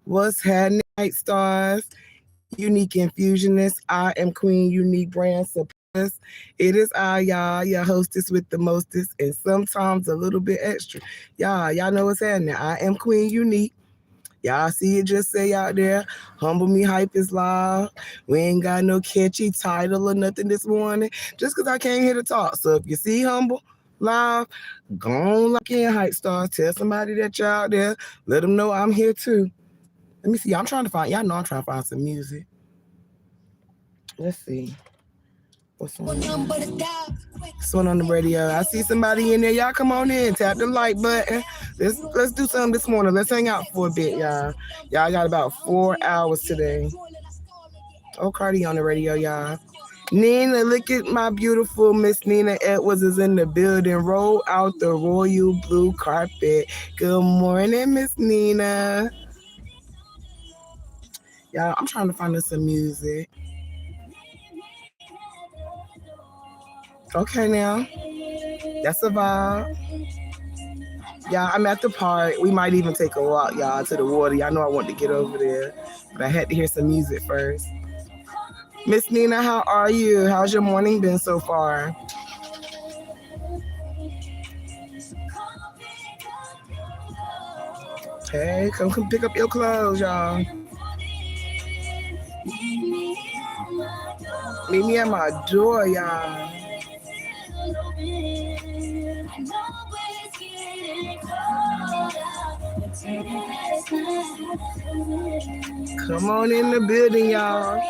What's happening, Night Stars? Unique Infusionist. I am Queen Unique Brand Suppress. It is I, y'all, your hostess with the mostest, and sometimes a little bit extra. Y'all know what's happening. I am Queen Unique. Y'all see it just say out there, Humble Me Hype is live. We ain't got no catchy title or nothing this morning, just because I came here to talk. So if you see Humble live, go on like in Hype Stars. Tell somebody that you're out there. Let them know I'm here too. Let me see. I'm trying to find, y'all know I'm trying to find some music. Let's see. What's on there? What's on the radio? I see somebody in there. Y'all come on in. Tap the like button. Let's do something this morning. Let's hang out for a bit, y'all. Y'all got about 4 hours today. Oh, Cardi on the radio, y'all. Nina, look at my beautiful Miss Nina Edwards is in the building. Roll out the royal blue carpet. Good morning, Miss Nina. Y'all, I'm trying to find us some music. Okay, now. That's a vibe. Yeah, I'm at the park. We might even take a walk, y'all, to the water. Y'all know I want to get over there, but I had to hear some music first. Miss Nina, how are you? How's your morning been so far? Hey, come pick up your clothes, y'all. Meet me at my door, y'all. Come on in the building, y'all.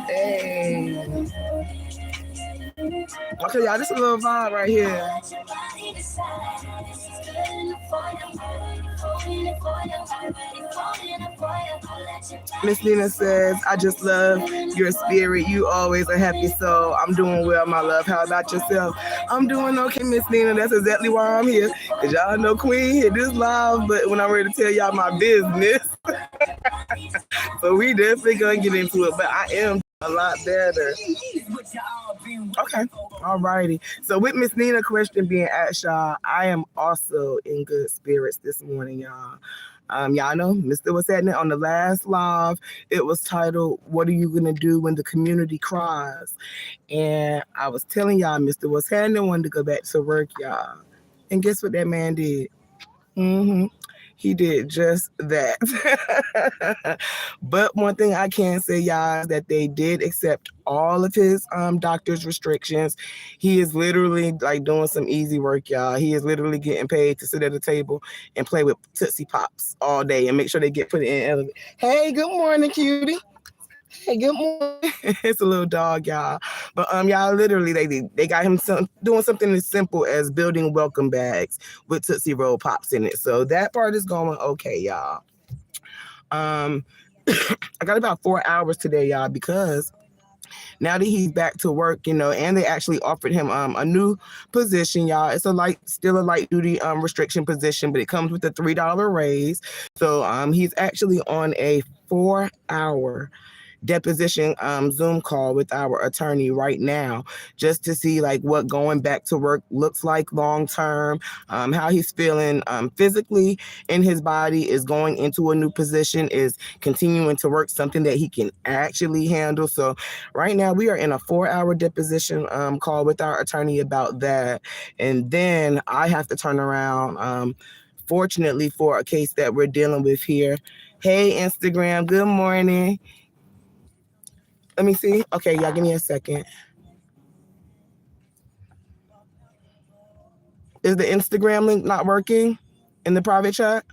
Hey. Okay, y'all, this is a little vibe right here. Miss Nina says, I just love your spirit. You always a happy soul. I'm doing well, my love. How about yourself? I'm doing okay, Miss Nina. That's exactly why I'm here. Because y'all know Queen hit this live, but when I'm ready to tell y'all my business. So we definitely going to get into it. But I am a lot better. Okay. All righty. So with Miss Nina question being asked, y'all, I am also in good spirits this morning, y'all. Y'all know Mr. What's Happening on the last live. It was titled, What Are You Gonna Do When the Community Cries? And I was telling y'all Mr. What's Happening wanted to go back to work, y'all. And guess what that man did? He did just that. But one thing I can say, y'all, is that they did accept all of his doctor's restrictions. He is literally like doing some easy work, y'all. He is literally getting paid to sit at a table and play with Tootsie Pops all day and make sure they get put in. Hey, good morning, cutie. Hey, good morning. It's a little dog, y'all. But y'all, literally, they got him doing something as simple as building welcome bags with Tootsie Roll Pops in it. So that part is going okay, y'all. I got about 4 hours today, y'all, because now that he's back to work, and they actually offered him a new position, y'all. It's still a light duty restriction position, but it comes with a $3 raise. So he's actually on a 4-hour deposition Zoom call with our attorney right now, just to see like what going back to work looks like long term, how he's feeling physically in his body, is going into a new position, is continuing to work something that he can actually handle. So right now we are in a 4-hour deposition call with our attorney about that, and then I have to turn around fortunately for a case that we're dealing with here. Hey, Instagram, good morning. Let me see. Okay, y'all, give me a second. Is the Instagram link not working in the private chat?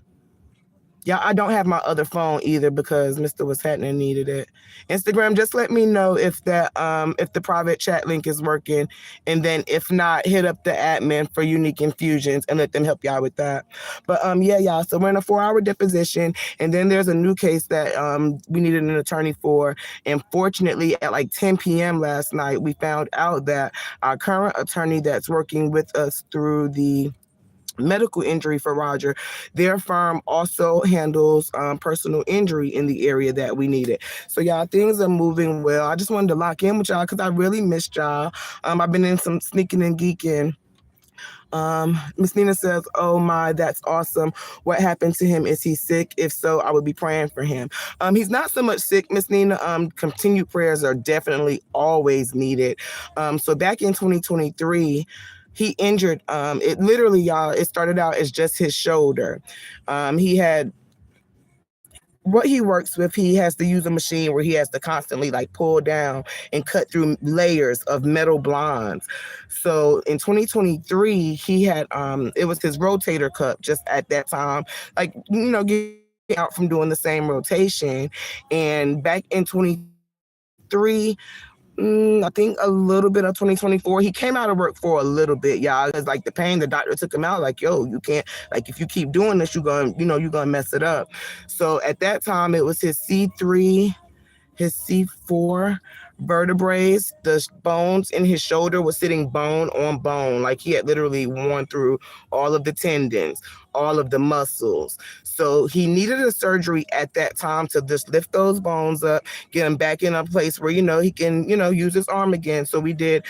Yeah, I don't have my other phone either because Mr. What's Happening needed it. Instagram, just let me know if the private chat link is working, and then if not, hit up the admin for Unique Infusions and let them help y'all with that. But yeah, y'all. So we're in a 4-hour deposition, and then there's a new case that we needed an attorney for. And fortunately, at like 10 p.m. last night, we found out that our current attorney that's working with us through the medical injury for Roger, their firm also handles personal injury in the area that we needed. So y'all, things are moving well. I just wanted to lock in with y'all because I really missed y'all. I've been in some sneaking and geeking Miss Nina says, "Oh my, that's awesome. What happened to him? Is he sick? If so, I would be praying for him." He's not so much sick, Miss Nina. Continued prayers are definitely always needed. So back in 2023, he injured. It literally, y'all. It started out as just his shoulder. He had what he works with, he has to use a machine where he has to constantly like pull down and cut through layers of metal blinds. So in 2023, he had it was his rotator cuff just at that time, like getting out from doing the same rotation. And back in 23, I think a little bit of 2024. He came out of work for a little bit, y'all. It's like the pain, the doctor took him out, like, yo, you can't, like, if you keep doing this, you're gonna mess it up. So at that time, it was his C3, his C4 vertebrae. The bones in his shoulder was sitting bone on bone. Like he had literally worn through all of the tendons, all of the muscles. So he needed a surgery at that time to just lift those bones up, get him back in a place where, he can, use his arm again. So we did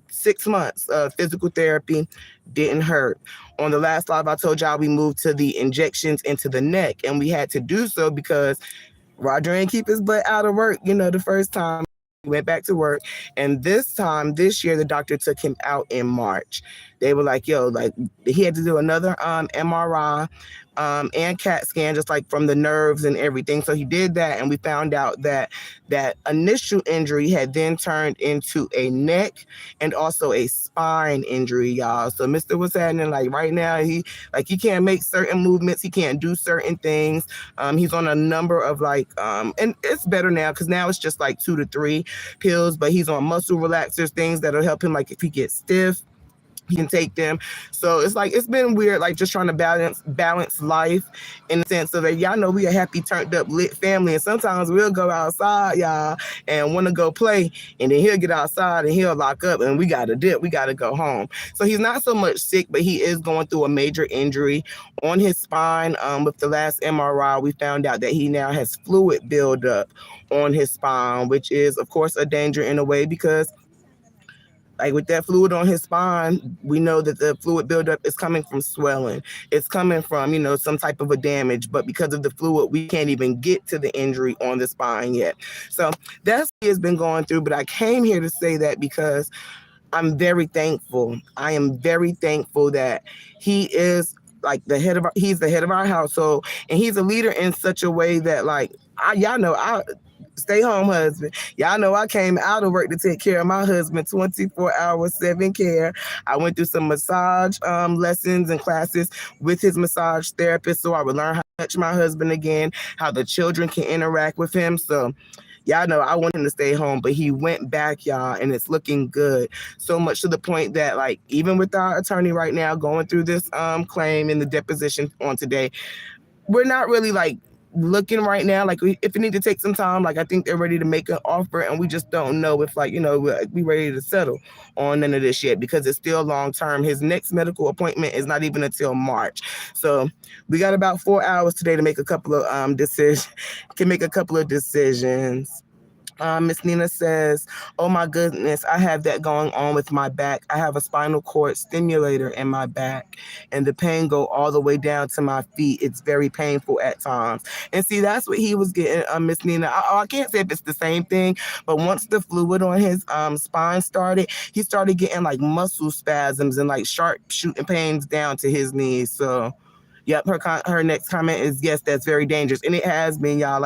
6 months of physical therapy. Didn't hurt. On the last live, I told y'all we moved to the injections into the neck, and we had to do so because Roger ain't keep his butt out of work, the first time. He went back to work. And this year, the doctor took him out in March. They were like, yo, like he had to do another MRI and CAT scan, just like from the nerves and everything. So he did that, and we found out that that initial injury had then turned into a neck and also a spine injury, y'all. So Mr. was happening like right now, he can't make certain movements, he can't do certain things. He's on a number of and it's better now because now it's just like 2 to 3 pills, but he's on muscle relaxers, things that'll help him, like if he gets stiff, he can take them. So it's like it's been weird, like just trying to balance life in the sense of that y'all know we a happy, turned up, lit family, and sometimes we'll go outside, y'all, and want to go play, and then he'll get outside and he'll lock up, and we gotta dip, we gotta go home. So he's not so much sick, but he is going through a major injury on his spine. With the last MRI, we found out that he now has fluid buildup on his spine, which is of course a danger in a way because like with that fluid on his spine, we know that the fluid buildup is coming from swelling. It's coming from, some type of a damage. But because of the fluid, we can't even get to the injury on the spine yet. So that's what he has been going through. But I came here to say that because I'm very thankful. I am very thankful that he is like he's the head of our household, and he's a leader in such a way that I stay home husband. Y'all know I came out of work to take care of my husband, 24 hours, 7 care. I went through some massage lessons and classes with his massage therapist so I would learn how to touch my husband again, how the children can interact with him. So y'all know I wanted him to stay home, but he went back, y'all, and it's looking good. So much to the point that, like, even with our attorney right now going through this claim in the deposition on today, we're not really looking right now. Like, if we need to take some time, I think they're ready to make an offer, and we just don't know if we ready to settle on none of this yet because it's still long term. His next medical appointment is not even until March. So we got about 4 hours today to make a couple of decisions. Miss Nina says, oh my goodness, I have that going on with my back. I have a spinal cord stimulator in my back, and the pain go all the way down to my feet. It's very painful at times. And see, that's what he was getting, Miss Nina. I can't say if it's the same thing, but once the fluid on his spine started, he started getting muscle spasms and sharp shooting pains down to his knees. So yep, her next comment is, yes, that's very dangerous. And it has been, y'all.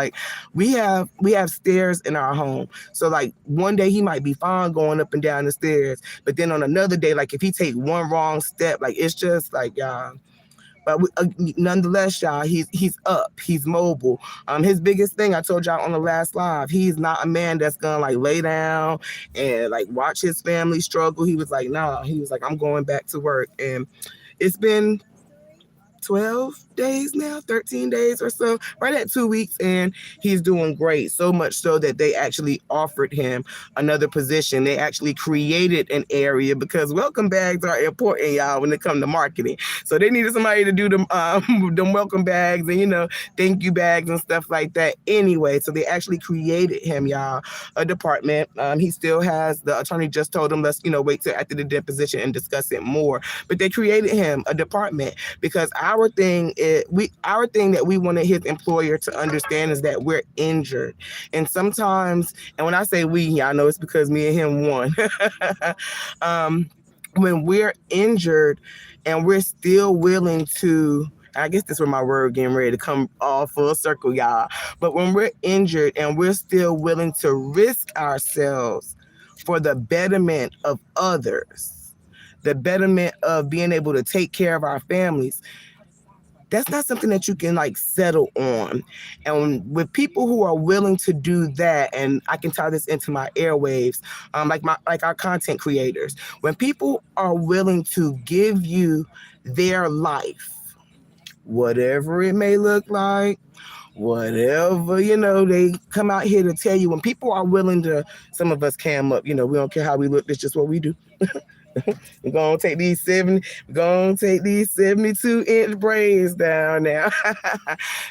We have stairs in our home. So one day he might be fine going up and down the stairs, but then on another day, if he take one wrong step, it's just y'all. But nonetheless, y'all, he's up, he's mobile. His biggest thing, I told y'all on the last live, he's not a man that's gonna lay down and watch his family struggle. He was nah, he was I'm going back to work. And it's been 12 days now, 13 days or so, right at 2 weeks, and he's doing great. So much so that they actually offered him another position. They actually created an area because welcome bags are important, y'all, when it comes to marketing. So they needed somebody to do them welcome bags and, thank you bags and stuff like that anyway. So they actually created him, y'all, a department. He still has, the attorney just told him, let's, wait till after the deposition and discuss it more. But they created him a department because our thing that we wanted his employer to understand is that we're injured. And sometimes, and when I say we, y'all know it's because me and him won. When we're injured and we're still willing to, I guess that's where my word getting ready to come all full circle, y'all. But when we're injured and we're still willing to risk ourselves for the betterment of others, the betterment of being able to take care of our families, that's not something that you can settle on. And with people who are willing to do that, and I can tie this into my airwaves, like our content creators, when people are willing to give you their life, whatever it may look like, whatever, they come out here to tell you, when people are willing to, some of us cam up, we don't care how we look, that's just what we do. We're gonna take these 72-inch braids down now.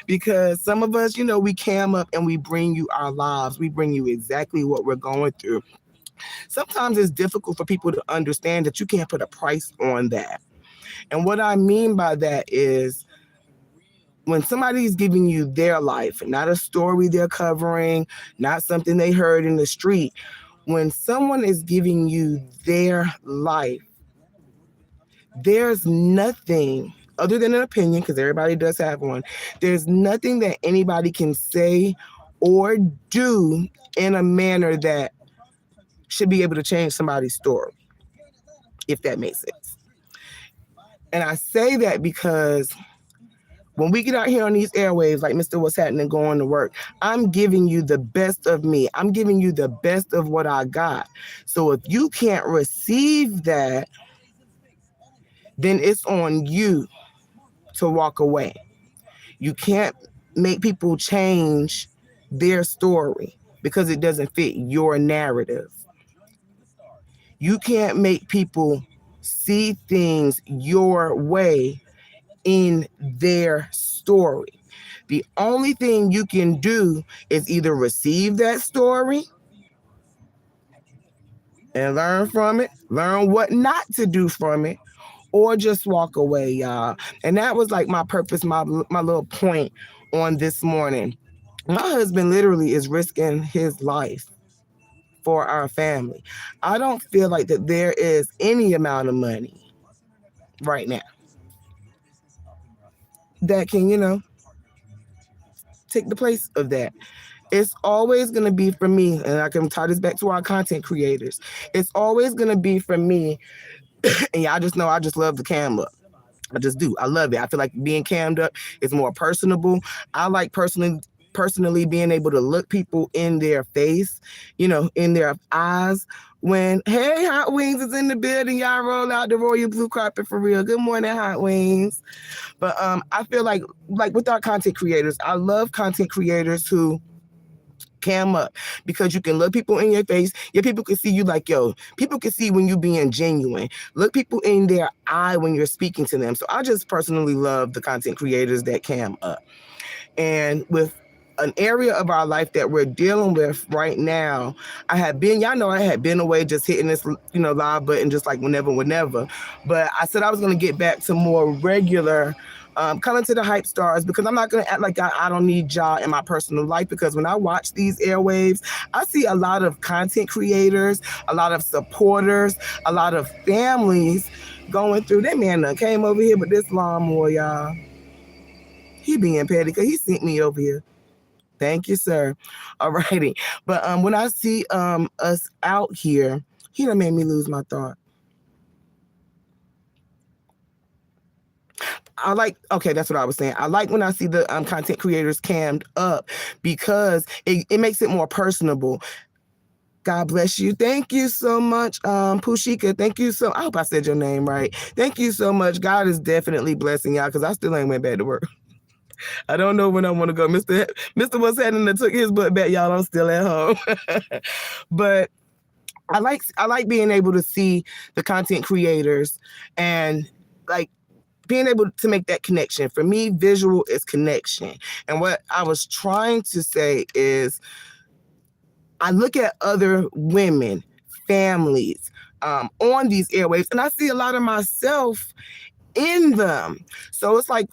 Because some of us, we cam up and we bring you our lives. We bring you exactly what we're going through. Sometimes it's difficult for people to understand that you can't put a price on that. And what I mean by that is, when somebody's giving you their life, not a story they're covering, not something they heard in the street, when someone is giving you their life, there's nothing other than an opinion, because everybody does have one. There's nothing that anybody can say or do in a manner that should be able to change somebody's story, if that makes sense. And I say that because when we get out here on these airwaves, like Mr. What's Happening, going to work, I'm giving you the best of me. I'm giving you the best of what I got. So if you can't receive that, then it's on you to walk away. You can't make people change their story because it doesn't fit your narrative. You can't make people see things your way in their story. The only thing you can do is either receive that story and learn from it, learn what not to do from it, or just walk away, y'all. And that was my purpose, my little point on this morning. My husband literally is risking his life for our family. I don't feel like that there is any amount of money right now that can, take the place of that. It's always going to be for me, and I can tie this back to our content creators. It's always going to be for me, and y'all just know I just love the cam up. I just do. I love it. I feel like being cammed up is more personable. I like personally being able to look people in their face, in their eyes. When, hey, Hot Wings is in the building, y'all roll out the royal blue carpet for real. Good morning, Hot Wings. But I feel like with our content creators, I love content creators who cam up, because you can look people in your face. Yeah, people can see you people can see when you being genuine. Look people in their eye when you're speaking to them. So I just personally love the content creators that cam up. And with an area of our life that we're dealing with right now, I had been away just hitting this, live button just whenever. But I said I was going to get back to more regular coming to the Hype Stars, because I'm not going to act like I don't need y'all in my personal life, because when I watch these airwaves, I see a lot of content creators, a lot of supporters, a lot of families going through. That man done came over here with this lawnmower, y'all. He being petty because he sent me over here. Thank you, sir. All righty. But when I see us out here, he done made me lose my thought. That's what I was saying. I like when I see the content creators cammed up, because it makes it more personable. God bless you. Thank you so much, Pushika. Thank you so. I hope I said your name right. Thank you so much. God is definitely blessing y'all because I still ain't went back to work. I don't know when I want to go. Mr. What's happening that took his butt back, y'all. I'm still at home. But I like being able to see the content creators and like being able to make that connection. For me, visual is connection. And what I was trying to say is I look at other women, families on these airwaves, and I see a lot of myself in them. So it's like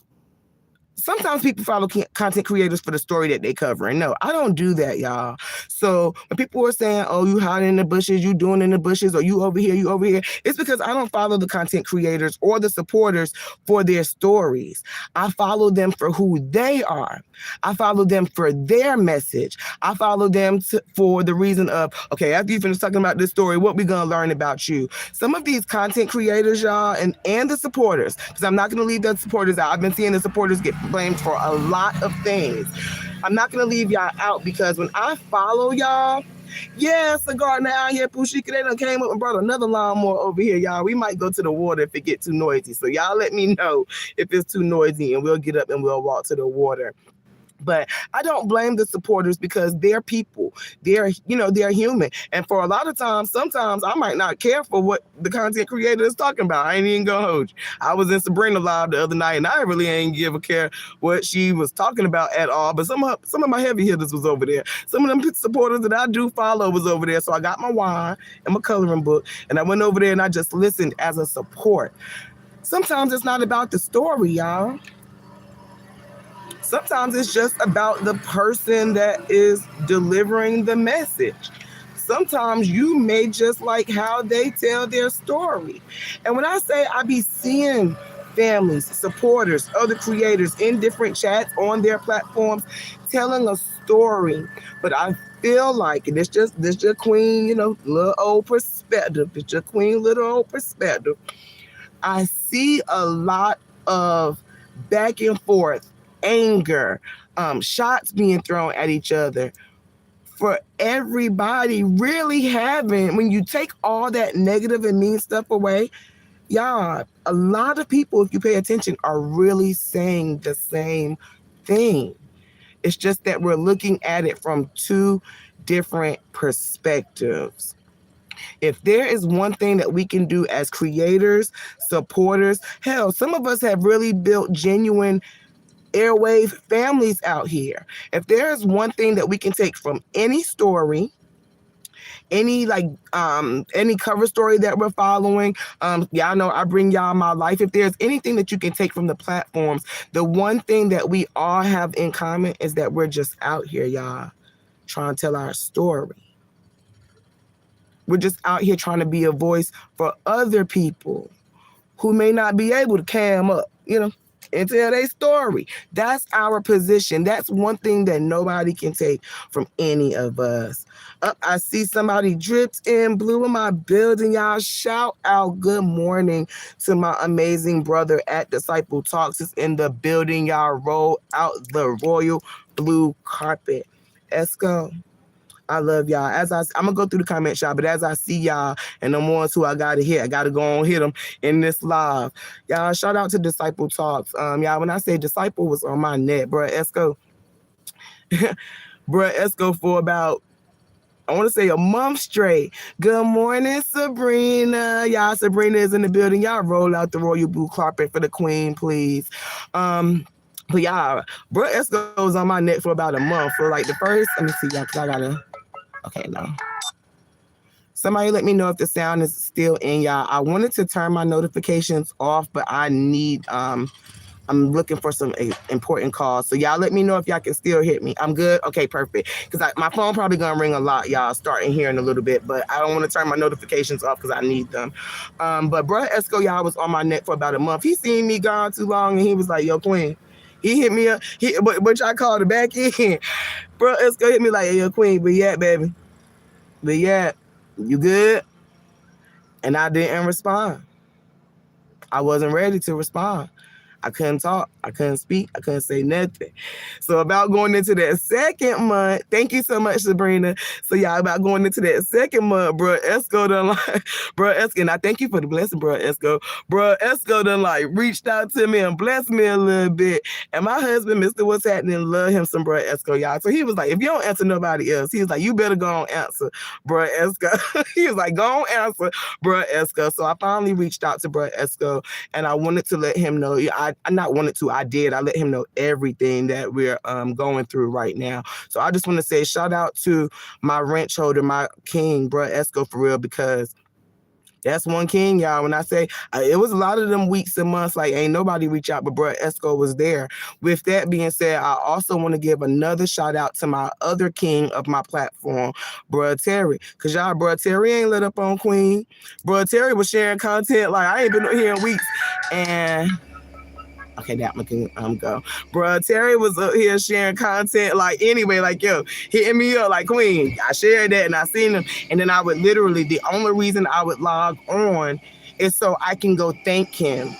sometimes people follow content creators for the story that they cover. And no, I don't do that, y'all. So when people are saying, oh, you hiding in the bushes, you doing in the bushes, or you over here, it's because I don't follow the content creators or the supporters for their stories. I follow them for who they are. I follow them for their message. I follow them for the reason of, okay, after you finish talking about this story, what we gonna learn about you? Some of these content creators, y'all, and the supporters, because I'm not gonna leave the supporters out. I've been seeing the supporters get blamed for a lot of things. I'm not gonna leave y'all out because when I follow y'all, yeah, Cigar now here, Pushika, they done came up and brought another lawnmower over here, y'all. We might go to the water if it get too noisy. So y'all let me know if it's too noisy and we'll get up and we'll walk to the water. But I don't blame the supporters because they're people. They're human. And for a lot of times, sometimes I might not care for what the content creator is talking about. I ain't even gonna hold you. I was in Sabrina Live the other night and I really ain't give a care what she was talking about at all. But some of my heavy hitters was over there. Some of them supporters that I do follow was over there. So I got my wine and my coloring book and I went over there and I just listened as a support. Sometimes it's not about the story, y'all. Sometimes it's just about the person that is delivering the message. Sometimes you may just like how they tell their story. And when I say I be seeing families, supporters, other creators in different chats on their platforms telling a story, but I feel like, and this just queen, little old perspective. It's your queen, little old perspective. I see a lot of back and forth, anger, shots being thrown at each other for everybody really having, when you take all that negative and mean stuff away, y'all, a lot of people, if you pay attention, are really saying the same thing. It's just that we're looking at it from two different perspectives. If there is one thing that we can do as creators, supporters, hell, some of us have really built genuine airwave families out here. If there's one thing that we can take from any story, any cover story that we're following, y'all know I bring y'all my life. If there's anything that you can take from the platforms, the one thing that we all have in common is that we're just out here, y'all, trying to tell our story. We're just out here trying to be a voice for other people who may not be able to cam up, and tell their story. That's our position. That's one thing that nobody can take from any of us. I see somebody dripped in blue in my building. Y'all shout out good morning to my amazing brother at Disciple Talks. It's in the building. Y'all roll out the royal blue carpet. Let's go. I love y'all. I'm gonna go through the comments, y'all, but as I see y'all and the ones who I gotta hit, I gotta go on hit them in this live. Y'all, shout out to Disciple Talks. Y'all, when I say Disciple was on my neck, bruh, Esco. Bruh, Esco for about, I want to say a month straight. Good morning, Sabrina. Y'all, Sabrina is in the building. Y'all roll out the royal blue carpet for the queen, please. But y'all, bruh, Esco was on my neck for about a month. For like the first, let me see, y'all, because I gotta, okay, no. Somebody let me know if the sound is still in, y'all. I wanted to turn my notifications off, but I need, I'm looking for some important calls. So y'all let me know if y'all can still hit me. I'm good? Okay, perfect. Because my phone probably going to ring a lot, y'all, starting here in a little bit. But I don't want to turn my notifications off because I need them. But bruh Esco, y'all, was on my neck for about a month. He seen me gone too long, and he was like, yo, Queen. He hit me up. But y'all called it back in. Bruh Esco hit me like, hey, yo, Queen, but yeah, baby. But yeah, you good? And I didn't respond. I wasn't ready to respond. I couldn't talk. I couldn't speak. I couldn't say nothing. So about going into that second month, thank you so much, Sabrina. So yeah, about going into that second month, bro, Esco done like, bro, Esco, and I thank you for the blessing, bro, Esco. Bro, Esco done like reached out to me and blessed me a little bit. And my husband, Mr. What's Happening, love him some bro Esco, y'all. So he was like, if you don't answer nobody else, he was like, you better go on answer, bro Esco. He was like, go on answer, bro Esco. So I finally reached out to bro Esco, and I wanted to let him know. I not wanted to, I did. I let him know everything that we're going through right now. So I just want to say shout out to my ranch holder, my king, bro Esco, for real, because that's one king, y'all. When I say it was a lot of them weeks and months, like ain't nobody reach out, but bro Esco was there. With that being said, I also want to give another shout out to my other king of my platform, bro Terry. Cause y'all, bro Terry ain't let up on Queen. Bro Terry was sharing content like I ain't been here in weeks. And okay, that one can go. Bruh, Terry was up here sharing content like anyway, like yo, hitting me up like Queen. I shared that and I seen him. And then I would literally, the only reason I would log on is so I can go thank him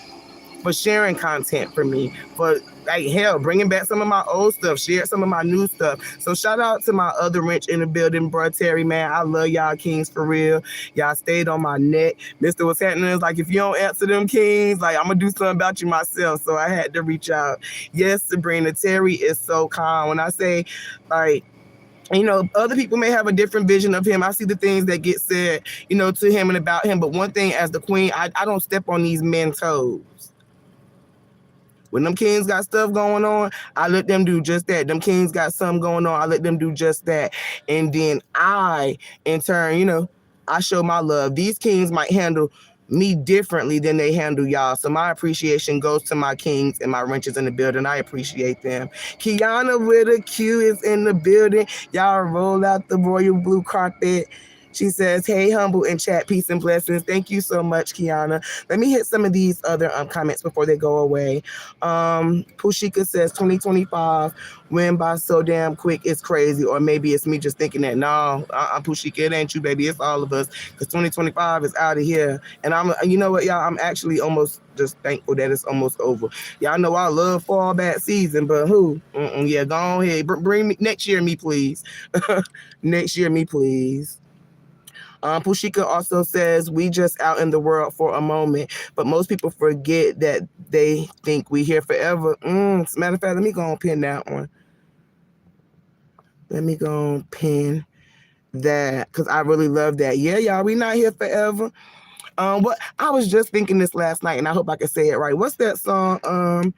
for sharing content for me, for like hell, bringing back some of my old stuff, share some of my new stuff. So shout out to my other wrench in the building, bro Terry, man. I love y'all kings for real. Y'all stayed on my neck. Mr. What's Happening is like, if you don't answer them kings, like I'm gonna do something about you myself. So I had to reach out. Yes, Sabrina, Terry is so calm. When I say like, you know, other people may have a different vision of him. I see the things that get said, you know, to him and about him. But one thing as the queen, I don't step on these men's toes. When them kings got stuff going on, I let them do just that. Them kings got something going on, I let them do just that. And then I, in turn, you know, I show my love. These kings might handle me differently than they handle y'all. So my appreciation goes to my kings and my wrenches in the building. I appreciate them. Kiana with a Q is in the building. Y'all roll out the royal blue carpet. She says, hey, humble and chat, peace and blessings. Thank you so much, Kiana. Let me hit some of these other comments before they go away. Pushika says, 2025 went by so damn quick, it's crazy. Or maybe it's me just thinking that, no, Pushika, it ain't you, baby. It's all of us. Because 2025 is out of here. And you know what, y'all? I'm actually almost just thankful that it's almost over. Y'all know I love fall back season, but who? Yeah, go ahead. Bring me next year, me, please. Next year, me, please. Pushika also says, we just out in the world for a moment, but most people forget that they think we here forever. As a matter of fact, let me go and pin that one. Let me go and pin that because I really love that. Yeah, y'all, we not here forever. What I was just thinking this last night, and I hope I can say it right. What's that song?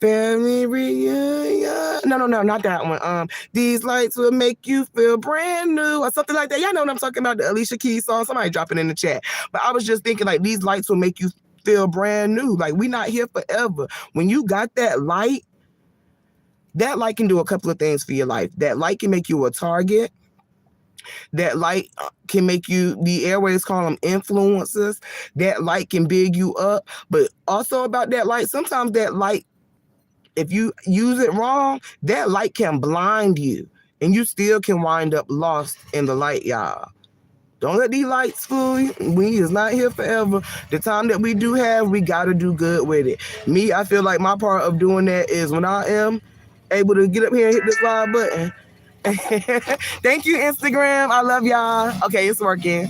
Family reunion. No, not that one. These lights will make you feel brand new or something like that. Y'all know what I'm talking about, the Alicia Keys song. Somebody drop it in the chat. But I was just thinking like these lights will make you feel brand new. Like we not here forever. When you got that light can do a couple of things for your life. That light can make you a target. That light can make you, the airways call them influencers. That light can big you up. But also about that light, sometimes that light, if you use it wrong, that light can blind you and you still can wind up lost in the light, y'all. Don't let these lights fool you. We is not here forever. The time that we do have, we got to do good with it. Me, I feel like my part of doing that is when I am able to get up here and hit this live button. Thank you, Instagram. I love y'all. Okay, it's working.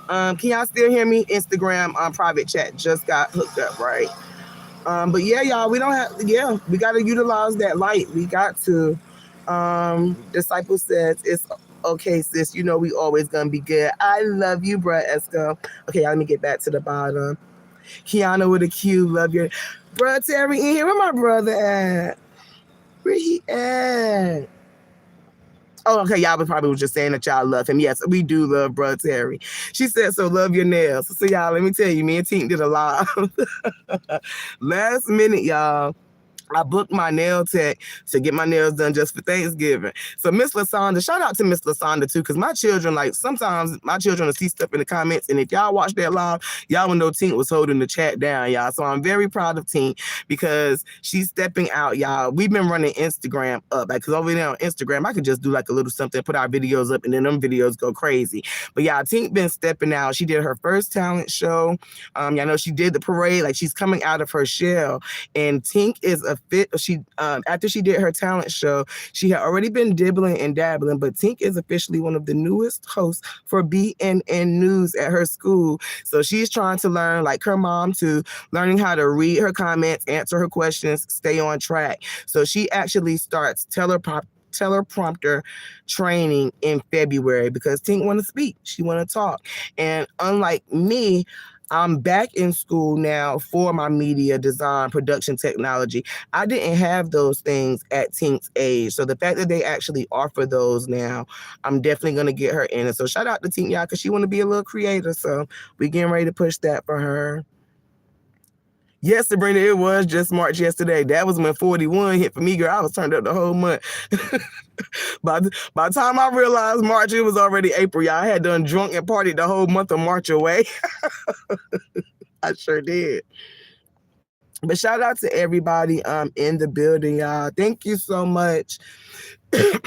Can y'all still hear me? Instagram private chat just got hooked up, right? But yeah, y'all, we got to utilize that light. We got to. Disciple says, it's okay, sis. You know we always gonna be good. I love you, bruh, Esco. Okay, y'all, let me get back to the bottom. Kiana with a Q, love your bruh Terry in here. Where my brother at? Where he at? Oh, okay, y'all probably was just saying that y'all love him. Yes, we do love bruh Terry. She said, so love your nails. So y'all, let me tell you, me and Tink did a lot. Last minute, y'all. I booked my nail tech to get my nails done just for Thanksgiving. So Miss Lasonda, shout out to Miss Lasonda too, because my children, like sometimes my children will see stuff in the comments, and if y'all watch that live, y'all will know Tink was holding the chat down, y'all. So I'm very proud of Tink because she's stepping out, y'all. We've been running Instagram up, because over there on Instagram, I could just do like a little something, put our videos up, and then them videos go crazy. But yeah, Tink been stepping out. She did her first talent show. Y'all know she did the parade, like she's coming out of her shell. And Tink is a fit. She after she did her talent show, she had already been dibbling and dabbling, but Tink is officially one of the newest hosts for BNN News at her school. So she's trying to learn, like her mom too, learning how to read her comments, answer her questions, stay on track. So she actually starts teleprompter training in February because Tink want to speak. She want to talk. And unlike me, I'm back in school now for my media design, production technology. I didn't have those things at Tink's age. So the fact that they actually offer those now, I'm definitely going to get her in. And so shout out to Tink, y'all, because she want to be a little creator. So we getting ready to push that for her. Yes, Sabrina, it was just March yesterday. That was when 41 hit for me, girl. I was turned up the whole month. By the time I realized March, it was already April, y'all. I had done drunk and partied the whole month of March away. I sure did. But shout out to everybody in the building, y'all. Thank you so much.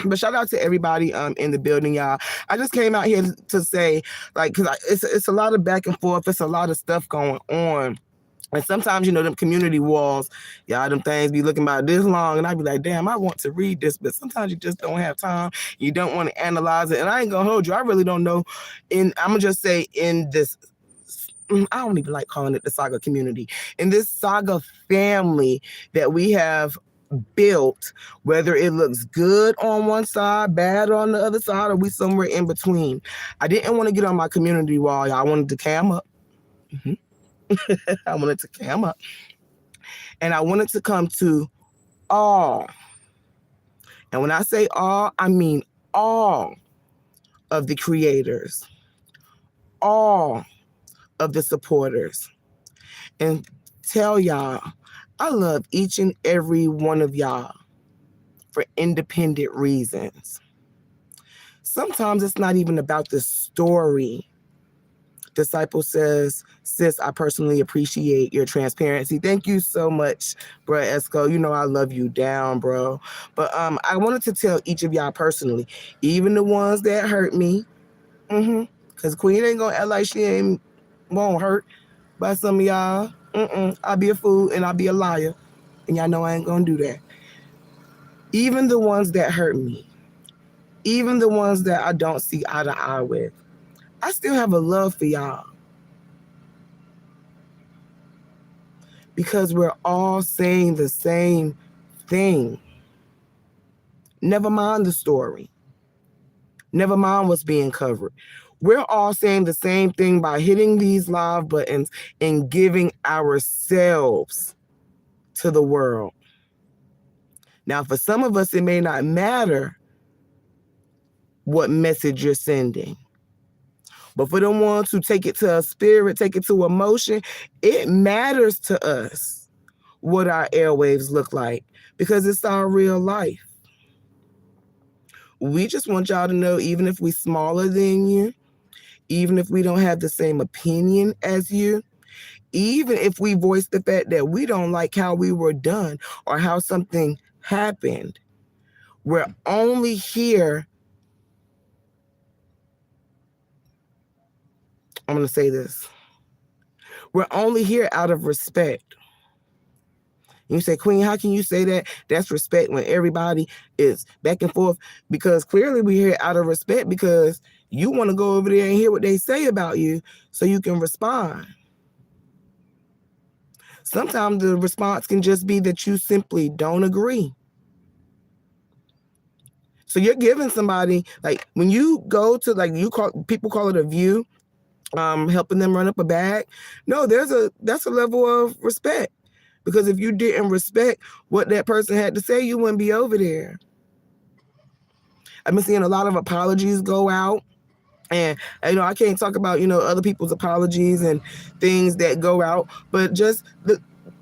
But shout out to everybody in the building, y'all. I just came out here to say, like, because it's a lot of back and forth. It's a lot of stuff going on. And sometimes, you know, them community walls, y'all, them things be looking about this long, and I be like, damn, I want to read this, but sometimes you just don't have time. You don't want to analyze it. And I ain't going to hold you. I really don't know. I'm going to just say in this, I don't even like calling it the Saga community, in this Saga family that we have built, whether it looks good on one side, bad on the other side, or we somewhere in between. I didn't want to get on my community wall, y'all. I wanted to cam up. Mm-hmm. I wanted to cam up, and I wanted to come to all. And when I say all, I mean all of the creators, all of the supporters, and tell y'all, I love each and every one of y'all for independent reasons. Sometimes it's not even about the story. Disciple says, sis, I personally appreciate your transparency. Thank you so much, bro, Esco. You know I love you down, bro. But I wanted to tell each of y'all personally, even the ones that hurt me, because Queen ain't gonna act like she won't hurt by some of y'all. I'll be a fool and I'll be a liar. And y'all know I ain't gonna do that. Even the ones that hurt me, even the ones that I don't see eye to eye with, I still have a love for y'all. Because we're all saying the same thing. Never mind the story. Never mind what's being covered. We're all saying the same thing by hitting these live buttons and giving ourselves to the world. Now, for some of us, it may not matter what message you're sending. But for the ones who take it to a spirit, take it to emotion, it matters to us what our airwaves look like because it's our real life. We just want y'all to know, even if we're smaller than you, even if we don't have the same opinion as you, even if we voice the fact that we don't like how we were done or how something happened, we're only here. I'm going to say this. We're only here out of respect. And you say, Queen, how can you say that? That's respect when everybody is back and forth. Because clearly we're here out of respect because you want to go over there and hear what they say about you so you can respond. Sometimes the response can just be that you simply don't agree. So you're giving somebody, like when you go to, like people call it a view, helping them run up a bag. No, that's a level of respect. Because if you didn't respect what that person had to say, you wouldn't be over there. I've been seeing a lot of apologies go out. And, I can't talk about, other people's apologies and things that go out. But just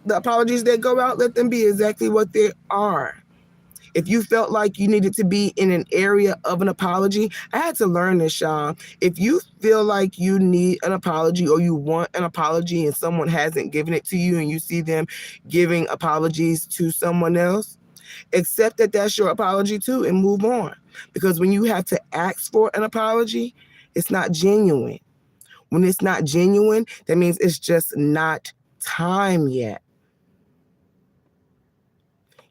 the apologies that go out, let them be exactly what they are. If you felt like you needed to be in an area of an apology, I had to learn this, y'all. If you feel like you need an apology or you want an apology and someone hasn't given it to you and you see them giving apologies to someone else, accept that that's your apology too and move on. Because when you have to ask for an apology, it's not genuine. When it's not genuine, that means it's just not time yet.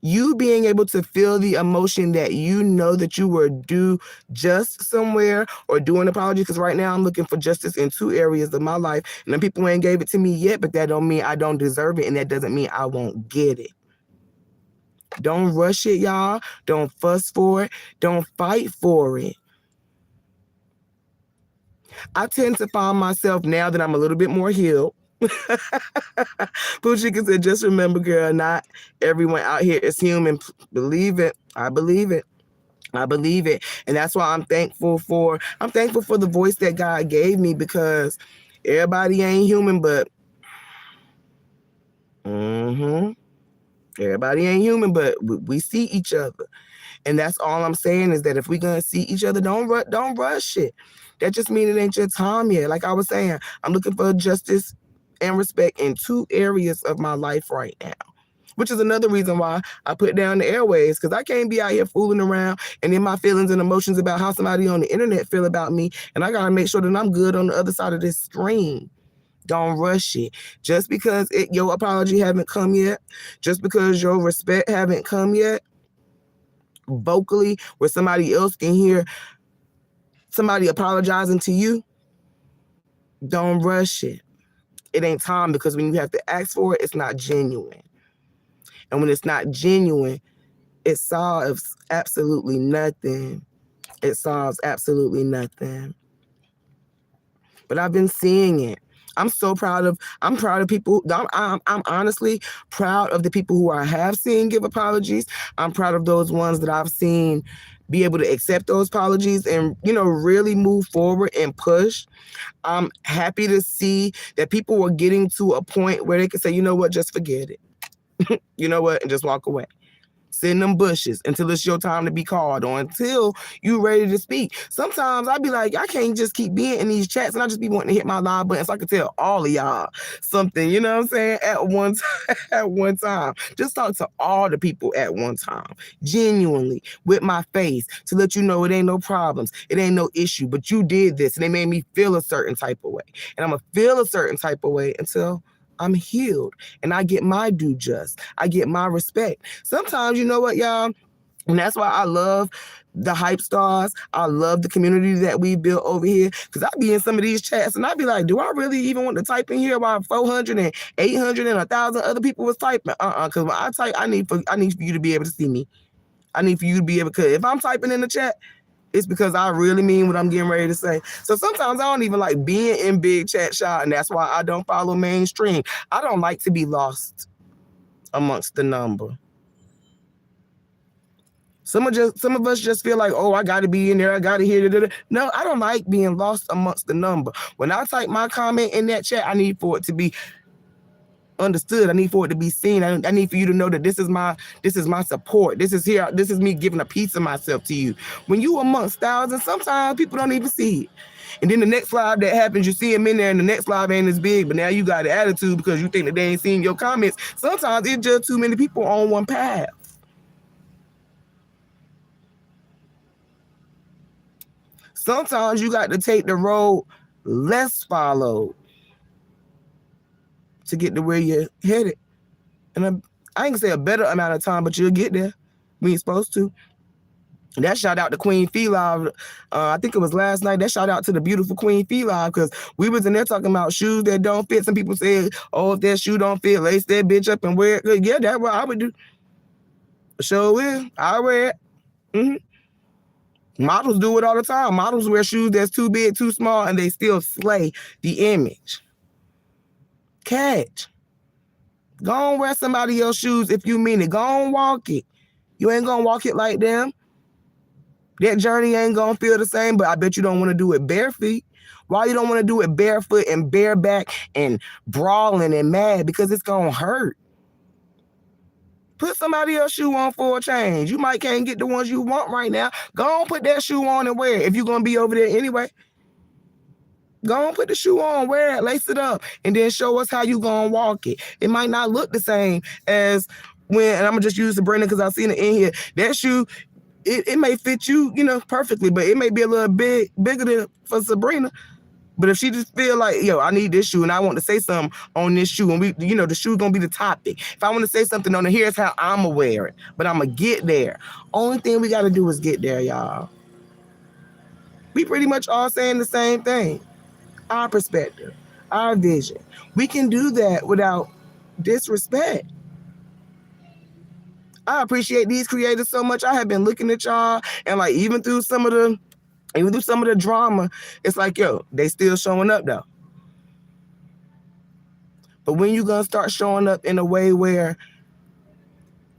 You being able to feel the emotion that you know that you were due just somewhere or do an apology, because right now I'm looking for justice in 2 areas of my life, and then people ain't gave it to me yet, but that don't mean I don't deserve it, and that doesn't mean I won't get it. Don't rush it, y'all. Don't fuss for it. Don't fight for it. I tend to find myself, now that I'm a little bit more healed, Poochika said, just remember, girl, not everyone out here is human. Believe it. I believe it. I believe it. And that's why I'm thankful for the voice that God gave me, because everybody ain't human, but everybody ain't human, but we see each other. And that's all I'm saying, is that if we're going to see each other, don't rush it. That just means it ain't your time yet. Like I was saying, I'm looking for justice and respect in 2 areas of my life right now, which is another reason why I put down the airways, because I can't be out here fooling around and in my feelings and emotions about how somebody on the internet feel about me, and I got to make sure that I'm good on the other side of this screen. Don't rush it. Just because your apology haven't come yet, just because your respect haven't come yet, vocally, where somebody else can hear somebody apologizing to you, don't rush it. It ain't time, because when you have to ask for it, it's not genuine. And when it's not genuine, it solves absolutely nothing. It solves absolutely nothing. But I've been seeing it. I'm proud of people. I'm honestly proud of the people who I have seen give apologies. I'm proud of those ones that I've seen be able to accept those apologies and, really move forward and push. I'm happy to see that people were getting to a point where they can say, you know what, just forget it. You know what, and just walk away. Sit in them bushes until it's your time to be called, or until you ready to speak. Sometimes I be like, I can't just keep being in these chats, and I just be wanting to hit my live button so I can tell all of y'all something, you know what I'm saying, at one time. Just talk to all the people at one time, genuinely, with my face, to let you know it ain't no problems, it ain't no issue, but you did this, and it made me feel a certain type of way. And I'm going to feel a certain type of way until I'm healed and I get my due just. I get my respect. Sometimes, you know what, y'all? And that's why I love the Hype Stars. I love the community that we built over here, because I be in some of these chats and I be like, do I really even want to type in here while 400 and 800 and 1,000 other people was typing? Because when I type, I need for you to be able to see me. I need for you to be able, because if I'm typing in the chat, it's because I really mean what I'm getting ready to say. So sometimes I don't even like being in big chat shot, and that's why I don't follow mainstream. I don't like to be lost amongst the number. Some of us just feel like, oh, I got to be in there, I got to hear it. No, I don't like being lost amongst the number. When I type my comment in that chat, I need for it to be understood. I need for it to be seen. I need for you to know that this is my support. This is me giving a piece of myself to you. When you amongst thousands, sometimes people don't even see it. And then the next live that happens, you see them in there, and the next live ain't as big, but now you got an attitude because you think that they ain't seen your comments. Sometimes it's just too many people on one path. Sometimes you got to take the road less followed to get to where you're headed. And I ain't gonna say a better amount of time, but you'll get there when you're supposed to. And that shout out to Queen Fee Live. I think it was last night. That shout out to the beautiful Queen Fee Live, because we was in there talking about shoes that don't fit. Some people said, oh, if that shoe don't fit, lace that bitch up and wear it. Yeah, that's what I would do. Sure will. I wear it. Models do it all the time. Models wear shoes that's too big, too small, and they still slay the image. Catch. Go on, wear somebody else's shoes if you mean it. Go on, walk it. You ain't gonna walk it like them. That journey ain't gonna feel the same, but I bet you don't want to do it bare feet. Why you don't want to do it barefoot and bareback and brawling and mad? Because it's gonna hurt. Put somebody else's shoe on for a change. You might can't get the ones you want right now. Go on, put that shoe on and wear it if you're going to be over there anyway. Go on, put the shoe on, wear it, lace it up, and then show us how you going to walk it. It might not look the same as when, and I'm going to just use Sabrina because I've seen it in here. That shoe, it may fit you, perfectly, but it may be a little bigger than for Sabrina. But if she just feel like, yo, I need this shoe and I want to say something on this shoe, and the shoe's going to be the topic. If I want to say something on it, here's how I'm going to wear it. But I'm going to get there. Only thing we got to do is get there, y'all. We pretty much all saying the same thing. Our perspective, our vision. We can do that without disrespect. I appreciate these creators so much. I have been looking at y'all, and like even through some of the drama, it's like, yo, they still showing up though. But when you gonna start showing up in a way where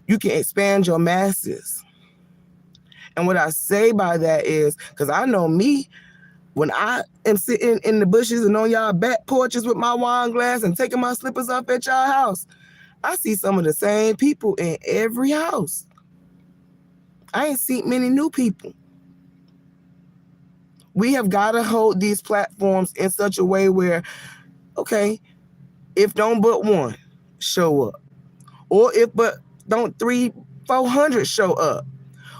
you can expand your masses? And what I say by that is, because I know me, when I am sitting in the bushes and on y'all back porches with my wine glass and taking my slippers off at y'all house, I see some of the same people in every house. I ain't seen many new people. We have got to hold these platforms in such a way where, okay, if don't but one show up, or if but don't 300-400 show up,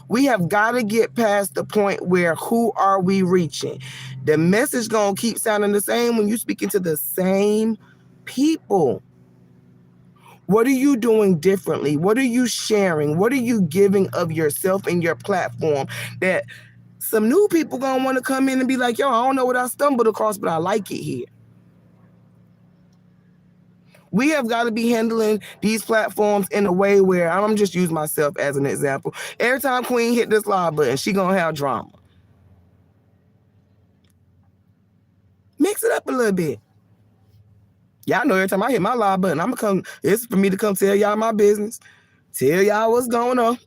we have got to get past the point where who are we reaching? The message gonna keep sounding the same when you're speaking to the same people. What are you doing differently? What are you sharing? What are you giving of yourself and your platform that some new people gonna want to come in and be like, yo, I don't know what I stumbled across, but I like it here. We have got to be handling these platforms in a way where, I'm just use myself as an example. Every time Queen hit this live button, she gonna have drama. Mix it up a little bit. Y'all know every time I hit my live button, it's for me to come tell y'all my business, tell y'all what's going on.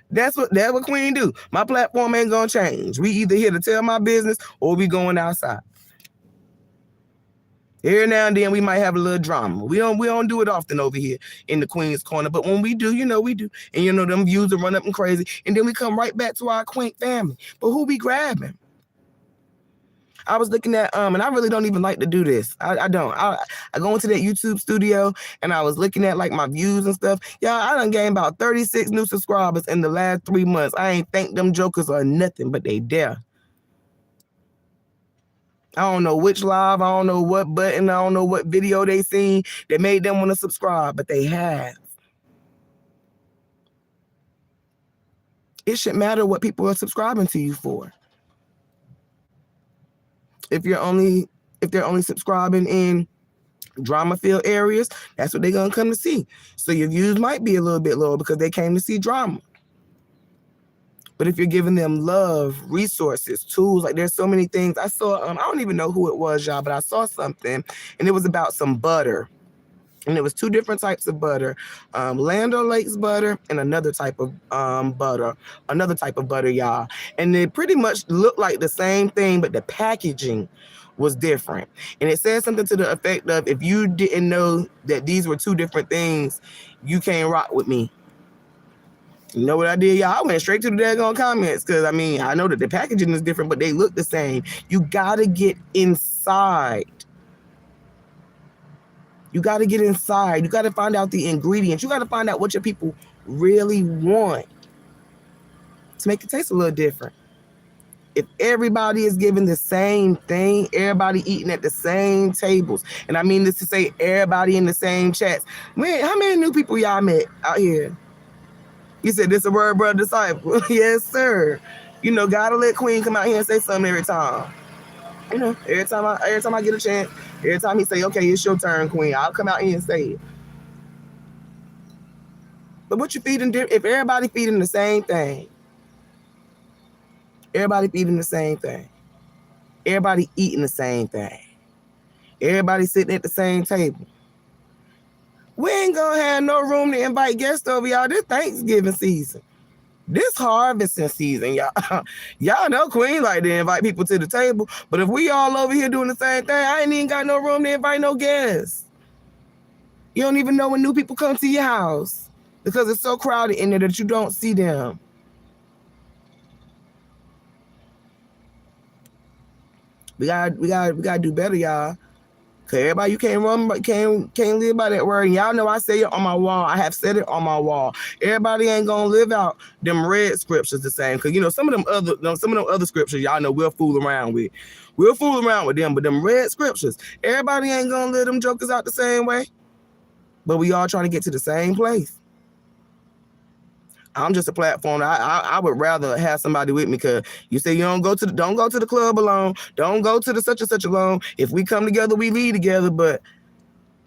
That's what Queen do. My platform ain't gonna change. We either here to tell my business or we going outside. Here now and then we might have a little drama. We don't do it often over here in the Queen's Corner, but when we do, we do. And them views will run up and crazy. And then we come right back to our quaint family. But who we grabbing? I was looking at, and I really don't even like to do this. I don't. I go into that YouTube studio and I was looking at like my views and stuff. Y'all, I done gained about 36 new subscribers in the last 3 months. I ain't thank them jokers or nothing, but they there. I don't know which live, I don't know what button, I don't know what video they seen that made them want to subscribe, but they have. It shouldn't matter what people are subscribing to you for. If they're only subscribing in drama-filled areas, that's what they're gonna come to see. So your views might be a little bit lower because they came to see drama. But if you're giving them love, resources, tools, like there's so many things. I saw, I don't even know who it was, y'all, but I saw something and it was about some butter. And it was 2 different types of butter, Land O'Lakes butter and another type of butter, y'all. And it pretty much looked like the same thing, but the packaging was different. And it said something to the effect of, if you didn't know that these were 2 different things, you can't rock with me. You know what I did, y'all? I went straight to the daggone comments because, I know that the packaging is different, but they look the same. You got to get inside. You got to get inside. You got to find out the ingredients. You got to find out what your people really want to make it taste a little different. If everybody is giving the same thing, everybody eating at the same tables, and I mean this to say everybody in the same chats. Man, how many new people y'all met out here? You said this a word, brother, disciple. Yes, sir. Gotta let Queen come out here and say something every time. Every time I get a chance, every time he say, okay, it's your turn, Queen, I'll come out here and say it. But what you feeding, if everybody feeding the same thing, everybody feeding the same thing, everybody eating the same thing, everybody sitting at the same table, we ain't gonna have no room to invite guests over, y'all. This Thanksgiving season. This harvesting season, y'all. Y'all know Queen like to invite people to the table. But if we all over here doing the same thing, I ain't even got no room to invite no guests. You don't even know when new people come to your house. because it's so crowded in there that you don't see them. We gotta do better, y'all. Cause everybody, you can't live by that word. And y'all know I say it on my wall. I have said it on my wall. Everybody ain't gonna live out them red scriptures the same. Cause some of them other scriptures, y'all know we'll fool around with. We'll fool around with them, but them red scriptures, everybody ain't gonna live them jokers out the same way. But we all trying to get to the same place. I'm just a platform. I would rather have somebody with me, because you say you don't go to the club alone. Don't go to the such and such alone. If we come together, we lead together. But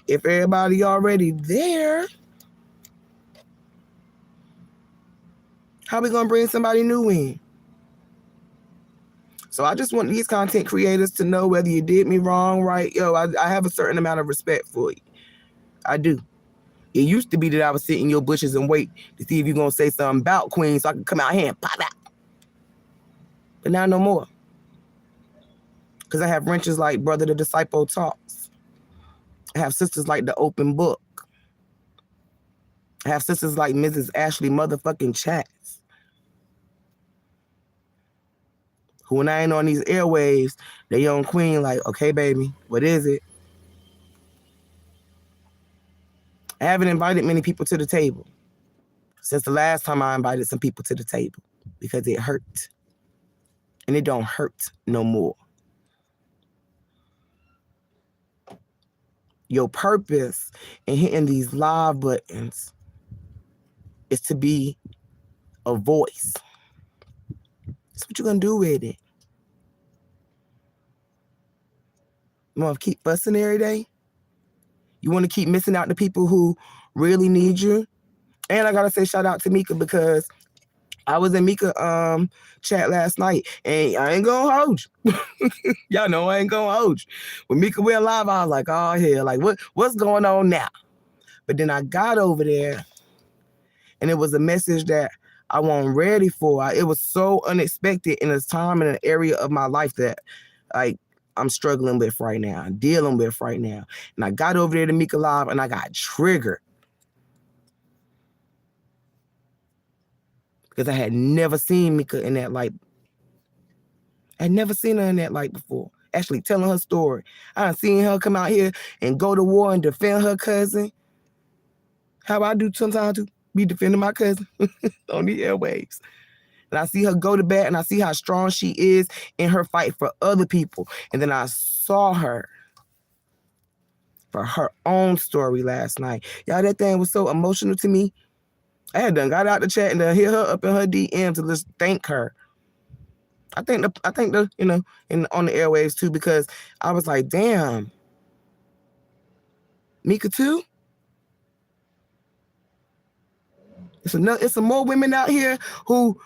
if everybody already there, how we gonna bring somebody new in? So I just want these content creators to know whether you did me wrong, right? Yo, I have a certain amount of respect for you. I do. It used to be that I would sit in your bushes and wait to see if you're going to say something about Queen so I could come out here and pop out. But now no more. Because I have wrenches like Brother the Disciple Talks. I have sisters like The Open Book. I have sisters like Mrs. Ashley motherfucking Chats. Who, when I ain't on these airwaves, they on Queen like, okay, baby, what is it? I haven't invited many people to the table since the last time I invited some people to the table, because it hurt. And it don't hurt no more. Your purpose in hitting these live buttons is to be a voice. That's what you're going to do with it. You want to keep fussing every day? You want to keep missing out the people who really need you? And I got to say shout out to Mika, because I was in Mika chat last night, and I ain't going to hold you. Y'all know I ain't going to hold you. When Mika went live, I was like, oh, hell, like, what's going on now? But then I got over there, and it was a message that I wasn't ready for. It was so unexpected in a time and an area of my life that, like, I'm struggling with right now, dealing with right now. And I got over there to Mika Live, and I got triggered. Because I had never seen Mika in that light. I had never seen her in that light before. Actually telling her story. I done seen her come out here and go to war and defend her cousin. How I do sometimes to be defending my cousin on the airwaves. And I see her go to bat, and I see how strong she is in her fight for other people. And then I saw her for her own story last night. Y'all, that thing was so emotional to me. I had done got out the chat and done hit her up in her DM to just thank her. I think the on the airwaves too, because I was like, damn, Mika too. It's some more women out here who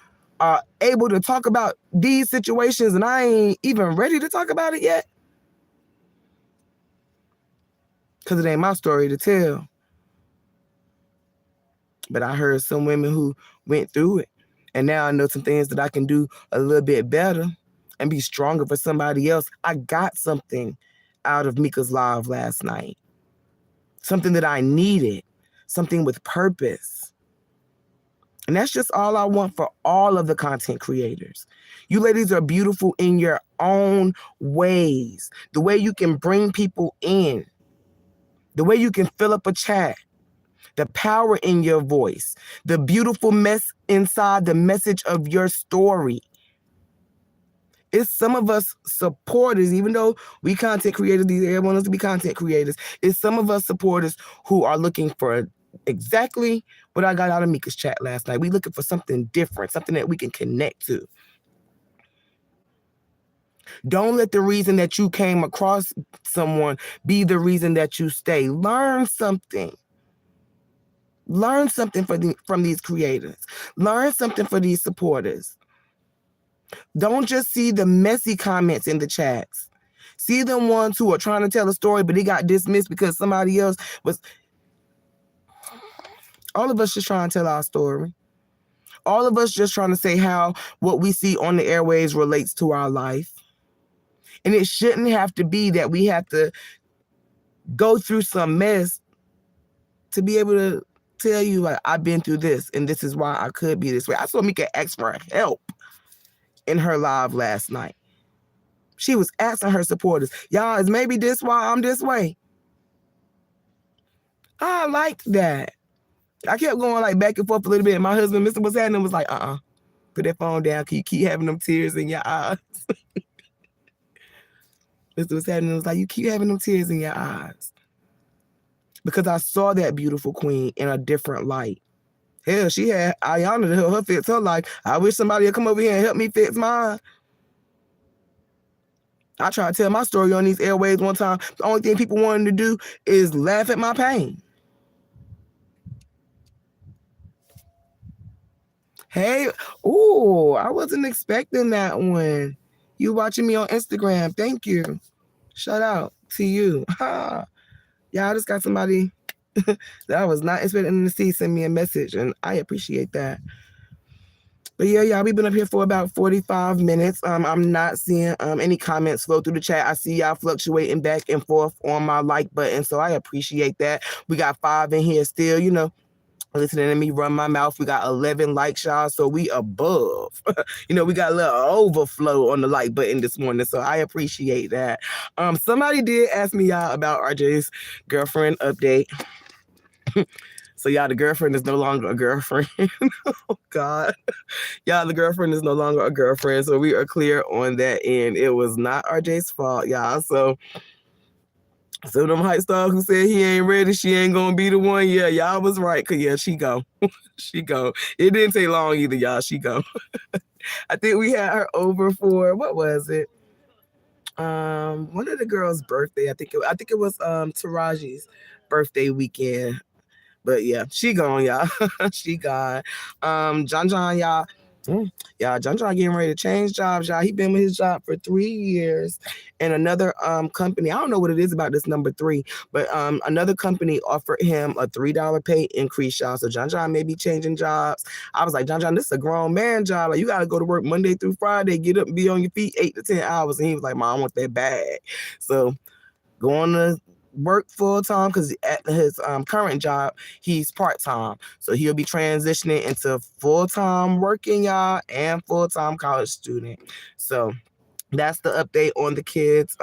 are able to talk about these situations, and I ain't even ready to talk about it yet. Because it ain't my story to tell. But I heard some women who went through it, and now I know some things that I can do a little bit better and be stronger for somebody else. I got something out of Mika's live last night. Something that I needed. Something with purpose. And that's just all I want for all of the content creators. You ladies are beautiful in your own ways. The way you can bring people in. The way you can fill up a chat. The power in your voice. The beautiful mess inside the message of your story. It's some of us supporters, even though we content creators, everyone wants to be content creators. It's some of us supporters who are looking for exactly what I got out of Mika's chat last night. We looking for something different, something that we can connect to. Don't let the reason that you came across someone be the reason that you stay. Learn something. Learn something from these creators. Learn something for these supporters. Don't just see the messy comments in the chats. See the ones who are trying to tell a story, but it got dismissed because somebody else was. All of us just trying to tell our story. All of us just trying to say how what we see on the airwaves relates to our life. And it shouldn't have to be that we have to go through some mess to be able to tell you, like, I've been through this and this is why I could be this way. I saw Mika ask for help in her live last night. She was asking her supporters, y'all, is maybe this why I'm this way? I like that. I kept going like back and forth a little bit. And my husband, Mr. What's happening, was like, put that phone down. Can you keep having them tears in your eyes? Mr. What's happening was like, you keep having them tears in your eyes. Because I saw that beautiful queen in a different light. Hell, she had Ayana to help her fix her life. I wish somebody would come over here and help me fix mine. I tried to tell my story on these airwaves one time. The only thing people wanted to do is laugh at my pain. Hey, ooh, I wasn't expecting that one. You watching me on Instagram. Thank you. Shout out to you. Yeah, I just got somebody that I was not expecting to see send me a message, and I appreciate that. But yeah, y'all, we've been up here for about 45 minutes. I'm not seeing any comments flow through the chat. I see y'all fluctuating back and forth on my like button, so I appreciate that. We got 5 in here still, listening to me run my mouth. We got 11 likes, y'all, so we above. We got a little overflow on the like button this morning, so I appreciate that. Somebody did ask me, y'all, about RJ's girlfriend update. So, y'all, the girlfriend is no longer a girlfriend. Oh, God. Y'all, the girlfriend is no longer a girlfriend, so we are clear on that end. It was not RJ's fault, y'all, so... So them hype stars who said he ain't ready, she ain't gonna be the one. Yeah, y'all was right. Cause yeah, she go. She go. It didn't take long either, y'all. She go. I think we had her over for, what was it? One of the girls' birthday. I think it was Taraji's birthday weekend. But yeah, she gone, y'all. She gone. John, y'all. Y'all, John getting ready to change jobs, y'all. He been with his job for 3 years. And another company, I don't know what it is about this number 3, but another company offered him a $3 pay increase, y'all. So John may be changing jobs. I was like, John, this is a grown man job. Like, you got to go to work Monday through Friday, get up and be on your feet 8 to 10 hours. And he was like, Mom, I want that bag. So going to work full-time, because at his current job, he's part-time. So he'll be transitioning into full-time working, y'all, and full-time college student. So that's the update on the kids.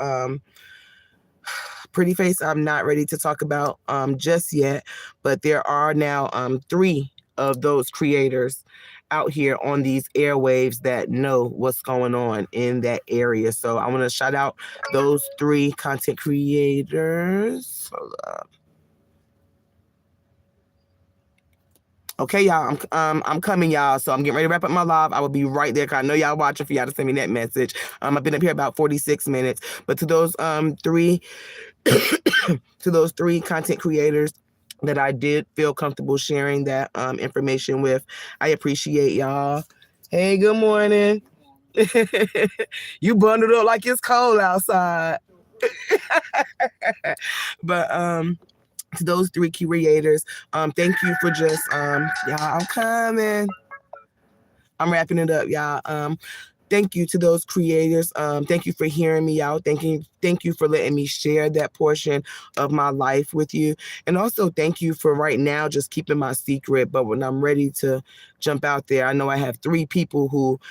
Pretty Face, I'm not ready to talk about just yet, but there are now 3 of those creators out here on these airwaves that know what's going on in that area. So I want to shout out those 3 content creators. Hold up. Okay, y'all, I'm coming, y'all. So I'm getting ready to wrap up my live. I will be right there, because I know y'all watching for y'all to send me that message. I've been up here about 46 minutes. But to those 3 to those 3 content creators that I did feel comfortable sharing that information with, I appreciate y'all. Hey, good morning. You bundled up like it's cold outside. But to those 3 creators, thank you for just y'all, I'm coming. I'm wrapping it up, y'all. Thank you to those creators. Thank you for hearing me out. Thank you for letting me share that portion of my life with you. And also thank you for right now just keeping my secret. But when I'm ready to jump out there, I know I have 3 people who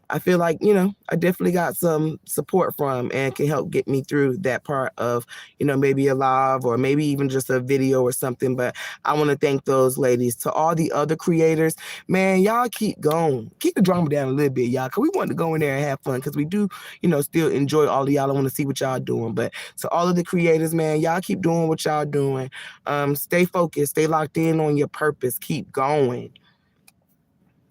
I feel like, I definitely got some support from and can help get me through that part of, maybe a live or maybe even just a video or something. But I want to thank those ladies. To all the other creators, man, y'all keep going. Keep the drama down a little bit, y'all, because we want to go in there and have fun, because we do, still enjoy all of y'all. I want to see what y'all doing. But to all of the creators, man, y'all keep doing what y'all doing. Stay focused. Stay locked in on your purpose. Keep going.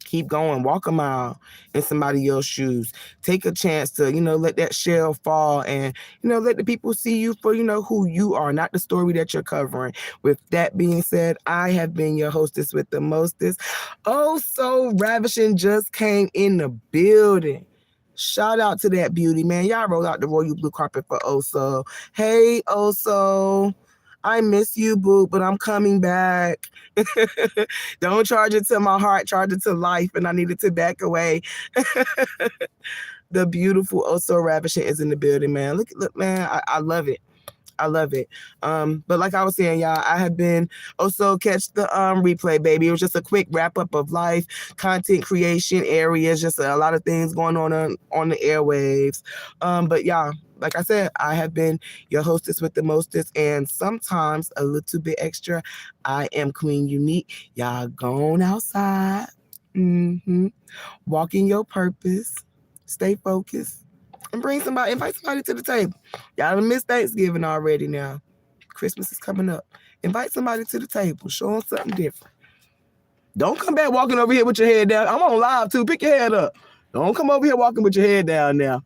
Keep going. Walk a mile in somebody else's shoes. Take a chance to, let that shell fall and, let the people see you for, who you are, not the story that you're covering. With that being said, I have been your hostess with the mostest. Oh, so ravishing just came in the building. Shout out to that beauty, man. Y'all roll out the royal blue carpet for Oso. Hey, Oso. I miss you, boo, but I'm coming back. Don't charge it to my heart, charge it to life, and I needed to back away. The beautiful Oso Ravishing is in the building, man. Look, man, I love it. I love it. But like I was saying, y'all, I have been also catch the replay, baby. It was just a quick wrap up of life, content creation areas, just a lot of things going on the airwaves. But y'all, like I said, I have been your hostess with the mostest, and sometimes a little bit extra. I am Queen Unique. Y'all gone outside. Walk in your purpose. Stay focused. And invite somebody to the table. Y'all done missed Thanksgiving already now. Christmas is coming up. Invite somebody to the table. Show them something different. Don't come back walking over here with your head down. I'm on live too. Pick your head up. Don't come over here walking with your head down now.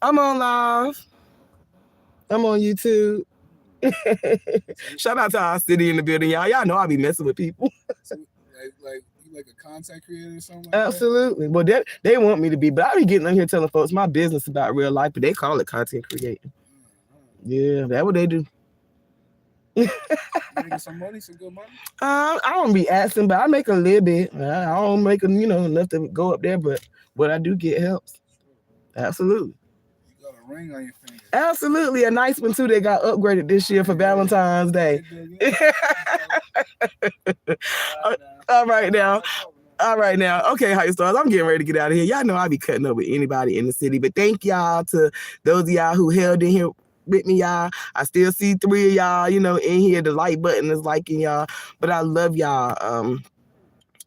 I'm on live. I'm on YouTube. Shout out to our city in the building, y'all. Y'all know I be messing with people. Like a content creator or something like Absolutely. Well, they want me to be, but I be getting on here telling folks my business about real life, but they call it content creating. Yeah, that's what they do. Making some money, some good money? I don't be asking, but I make a little bit. I don't make enough to go up there, but what I do get helps. Absolutely. You got a ring on your finger. Absolutely. A nice one too. They got upgraded this year for Valentine's Day. All right now. Okay, Hype Stars, I'm getting ready to get out of here. Y'all know I be cutting up with anybody in the city, but thank y'all to those of y'all who held in here with me, y'all. I still see 3 of y'all, in here. The like button is liking y'all, but I love y'all.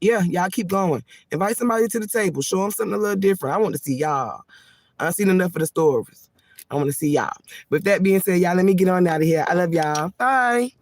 Yeah, y'all keep going. Invite somebody to the table. Show them something a little different. I want to see y'all. I've seen enough of the stories. I want to see y'all. With that being said, y'all, let me get on out of here. I love y'all. Bye.